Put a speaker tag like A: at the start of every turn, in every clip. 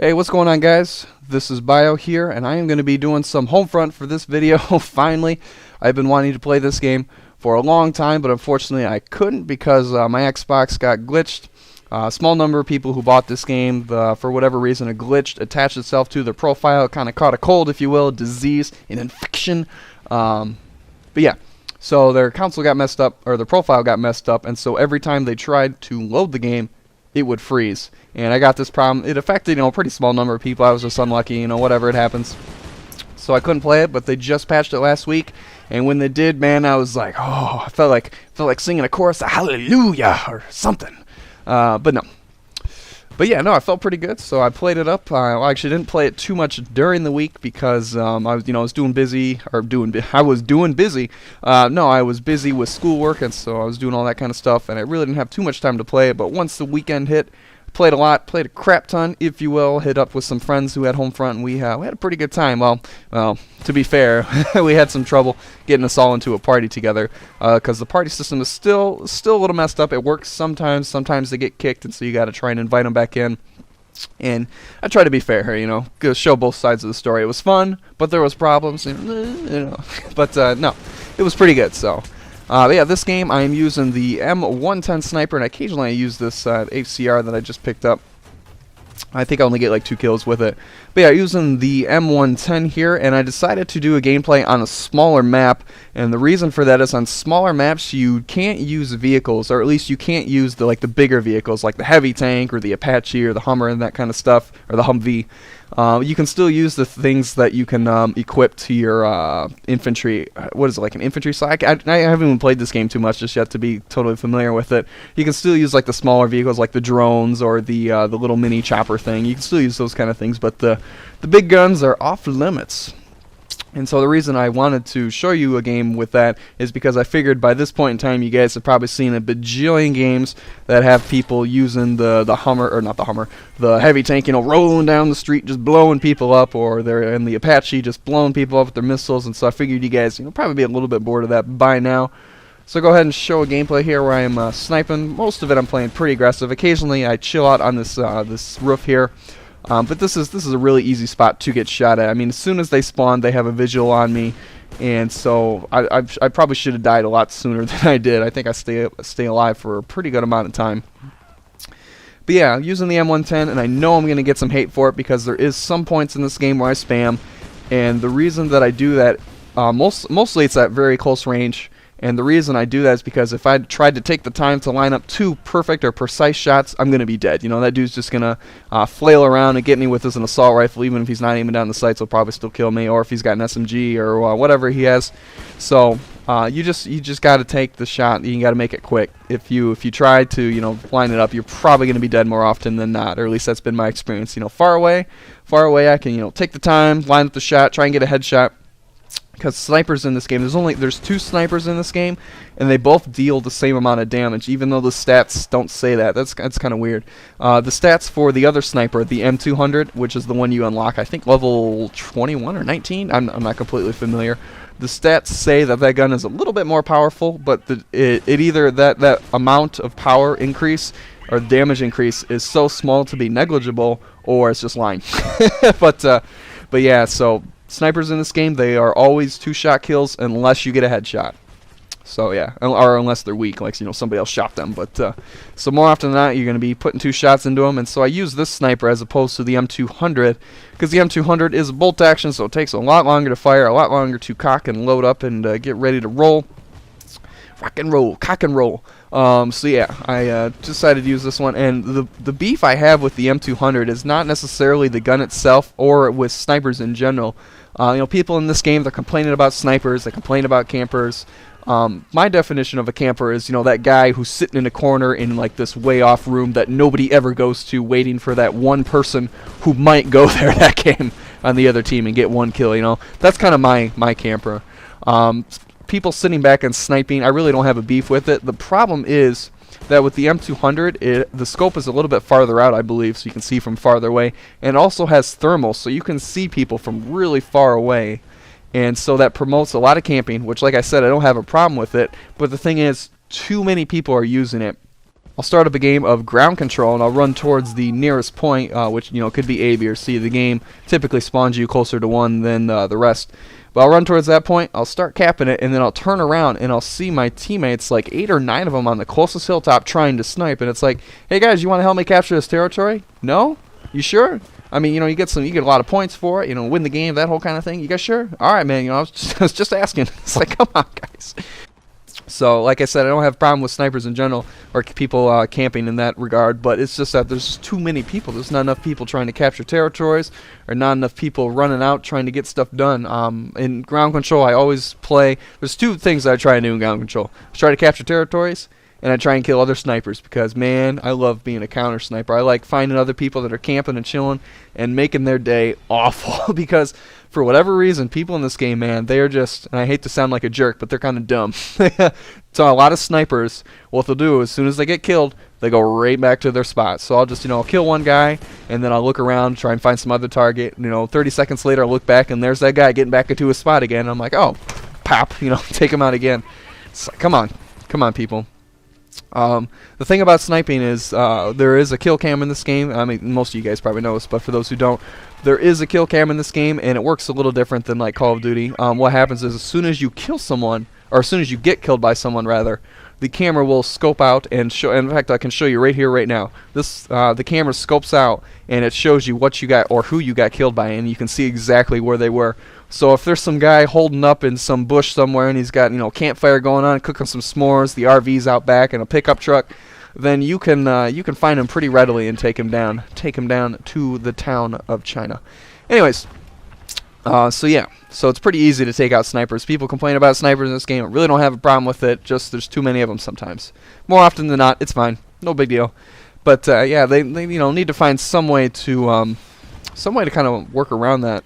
A: Hey, what's going on, guys? This is Bio here, and I am going to be doing some Homefront for this video. Finally, I've been wanting to play this game for a long time, but unfortunately I couldn't because my Xbox got glitched. A small number of people who bought this game, for whatever reason, a glitch attached itself to their profile. It kind of caught a cold, if you will, a disease, an infection. But yeah, so their console got messed up, or their profile got messed up, and so every time they tried to load the game, it would freeze. And I got this problem. It affected, a pretty small number of people. I was just unlucky, whatever, it happens. So I couldn't play it, but they just patched it last week. And when they did, man, I was like, oh, I felt like singing a chorus of hallelujah or something. But no. But yeah, no, I felt pretty good, so I played it up. I actually didn't play it too much during the week because I was doing busy. I was busy with schoolwork, and so I was doing all that kind of stuff, and I really didn't have too much time to play it. But once the weekend hit, played a lot, played a crap ton, if you will. Hit up with some friends who had Homefront, and we had a pretty good time. Well, to be fair, we had some trouble getting us all into a party together because the party system is still a little messed up. It works sometimes. Sometimes they get kicked, and so you got to try and invite them back in. And I try to be fair here, show both sides of the story. It was fun, but there was problems, But no, it was pretty good. So. But yeah, this game I am using the M110 sniper, and occasionally I use this HCR that I just picked up. I think I only get like 2 kills with it. But yeah, using the M110 here, and I decided to do a gameplay on a smaller map, and the reason for that is on smaller maps you can't use vehicles, or at least you can't use the bigger vehicles like the heavy tank or the Apache or the Hummer and that kind of stuff, or the Humvee. You can still use the things that you can equip to your infantry. What is it, like an infantry slot? I haven't even played this game too much just yet to be totally familiar with it. You can still use like the smaller vehicles, like the drones or the little mini chopper thing. You can still use those kind of things, but the big guns are off limits. And so the reason I wanted to show you a game with that is because I figured by this point in time you guys have probably seen a bajillion games that have people using the Hummer, or not the Hummer, the heavy tank, rolling down the street just blowing people up, or they're in the Apache just blowing people up with their missiles. And so I figured you guys probably be a little bit bored of that by now. So go ahead and show a gameplay here where I'm sniping. Most of it I'm playing pretty aggressive. Occasionally I chill out on this roof here. But this is a really easy spot to get shot at. I mean, as soon as they spawn, they have a visual on me, and so I probably should have died a lot sooner than I did. I think I stay alive for a pretty good amount of time. But yeah, using the M110, and I know I'm gonna get some hate for it because there is some points in this game where I spam, and the reason that I do that, mostly it's at very close range. And the reason I do that is because if I tried to take the time to line up 2 perfect or precise shots, I'm going to be dead. That dude's just going to flail around and get me with an assault rifle. Even if he's not aiming down the sights, he'll probably still kill me. Or if he's got an SMG or whatever he has. So you just got to take the shot. You got to make it quick. If you try to line it up, you're probably going to be dead more often than not. Or at least that's been my experience. Far away I can take the time, line up the shot, try and get a headshot. Because snipers in this game, there's 2 snipers in this game, and they both deal the same amount of damage, even though the stats don't say that. That's kind of weird. The stats for the other sniper, the M200, which is the one you unlock, I think level 21 or 19. I'm not completely familiar. The stats say that gun is a little bit more powerful, but it either that amount of power increase or damage increase is so small to be negligible, or it's just lying. But yeah, so. Snipers in this game, they are always 2-shot kills unless you get a headshot. So yeah, or unless they're weak, like somebody else shot them. But so more often than not, you're going to be putting 2 shots into them. And so I use this sniper as opposed to the M200 because the M200 is a bolt action, so it takes a lot longer to fire, a lot longer to cock and load up and get ready to roll. Rock and roll, cock and roll. So yeah, I decided to use this one, and the beef I have with the M200 is not necessarily the gun itself or with snipers in general. People in this game, they're complaining about snipers, they complain about campers. My definition of a camper is, that guy who's sitting in a corner in like this way off room that nobody ever goes to, waiting for that one person who might go there that game on the other team and get 1 kill. That's kind of my camper. People sitting back and sniping, I really don't have a beef with it. The problem is that with the M200, the scope is a little bit farther out, I believe, so you can see from farther away, and it also has thermal, so you can see people from really far away, and so that promotes a lot of camping, which, like I said, I don't have a problem with it, but the thing is, too many people are using it. I'll start up a game of ground control, and I'll run towards the nearest point, which could be A, B, or C. The game typically spawns you closer to one than the rest. But I'll run towards that point, I'll start capping it, and then I'll turn around and I'll see my teammates, like 8 or 9 of them on the closest hilltop trying to snipe, and it's like, hey guys, you want to help me capture this territory? No? You sure? I mean, you get a lot of points for it, win the game, that whole kind of thing. You guys sure? All right, man, I was just asking. It's like, come on, guys. So, like I said, I don't have a problem with snipers in general or people camping in that regard, but it's just that there's too many people. There's not enough people trying to capture territories, or not enough people running out trying to get stuff done. In ground control, I always play. There's 2 things that I try to do in ground control. I try to capture territories, and I try and kill other snipers because, man, I love being a counter sniper. I like finding other people that are camping and chilling and making their day awful because for whatever reason, people in this game, man, they are just, and I hate to sound like a jerk, but they're kind of dumb. So a lot of snipers, what they'll do, as soon as they get killed, they go right back to their spot. So I'll just, I'll kill one guy, and then I'll look around, try and find some other target. 30 seconds later, I'll look back, and there's that guy getting back into his spot again. I'm like, oh, pop, take him out again. It's like, come on, people. The thing about sniping is there is a kill cam in this game. I mean, most of you guys probably know this, but for those who don't, there is a kill cam in this game, and it works a little different than like Call of Duty. What happens is as soon as you kill someone, or as soon as you get killed by someone rather, the camera will scope out and show. In fact, I can show you right here, right now. This the camera scopes out and it shows you what you got or who you got killed by, and you can see exactly where they were. So if there's some guy holding up in some bush somewhere and he's got campfire going on, cooking some s'mores, the RV's out back, and a pickup truck, then you can find him pretty readily and take him down to the town of China. Anyways, so yeah, so it's pretty easy to take out snipers. People complain about snipers in this game. I really don't have a problem with it. Just there's too many of them sometimes. More often than not, it's fine, no big deal. But yeah, they need to find some way to kind of work around that,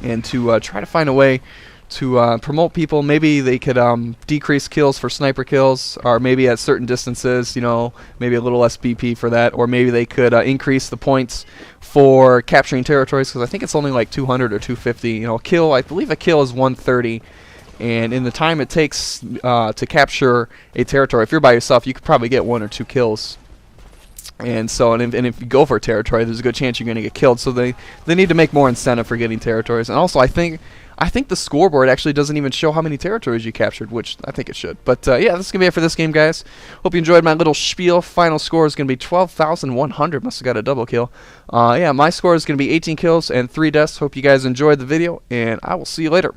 A: and to try to find a way to promote people. Maybe they could decrease kills for sniper kills, or maybe at certain distances, maybe a little less BP for that, or maybe they could increase the points for capturing territories, because I think it's only like 200 or 250. I believe a kill is 130, and in the time it takes to capture a territory, if you're by yourself, you could probably get 1 or 2 kills. And so, and if you go for a territory, there's a good chance you're going to get killed. So they need to make more incentive for getting territories. And also, I think the scoreboard actually doesn't even show how many territories you captured, which I think it should. But yeah, this is going to be it for this game, guys. Hope you enjoyed my little spiel. Final score is going to be 12,100. Must have got a double kill. Yeah, my score is going to be 18 kills and 3 deaths. Hope you guys enjoyed the video, and I will see you later.